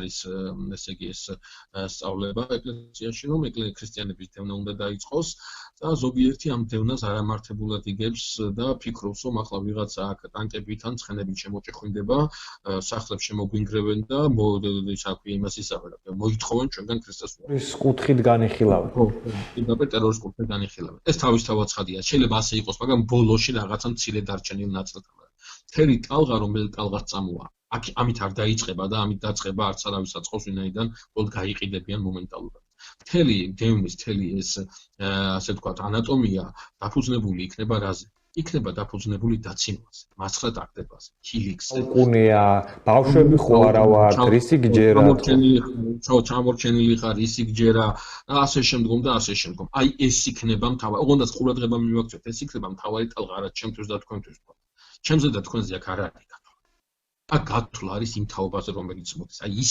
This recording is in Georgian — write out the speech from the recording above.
არის ესე იგი ეს სწავლება ეკლესიაში რომ ქრისტიანების დევნა უნდა დაიწყოს და ზოგიერთი ამ დევნას არამართებულად იგებს და ფიქრობს რომ ახლა ვიღაცა აქ ტანკებით ან ცხენებით შემოჭეხვინდება სახლებს შემოგვინგრევენ და ის აქვე იმას ისაუბრებენ მოითხოვენ ჩვენგან ქრისტეს ის კუთხით განიხილავენ ხო პირდაპირ ტერორის კუთხით განიხილავენ ეს თავისთავად ცხადია შეიძლება ასე იყოს მაგრამ ბოლოში რაღაცა მცირე დარჩენილ ნაწილთან მთელი ტალღა რომელი ტალღას წამოა აქ ამით არ დაიწყება და ამით დაწყება არც არავის აწყობს ვინაიდან ბოლოდ გაიყიდებიან მომენტალურად მთელი დევნის მთელი ეს ასე ვთქვათ ანატომია დაფუძნებული იქნება რაზე იქნება დაფუძნებული დაცინვაზე მაცხრად აქტებაზე ჰილიქსზე უკუნია ბავშვები ხო არა ვართ რისი გჯერა ჩამორჩენილი ხარ ისი გჯერა ასე შემდგომ და ასე შემდგომ აი ეს იქნება მთავარი ოღონდ ყურადღება მივაქცევთ ეს იქნება მთავარი ტალღა რაც ჩემთვის და თქვენთვის ჩემზე და თქვენზე აქ არ არის აქ გათვლა არის იმ თაობაზე რომელიც მოდის აი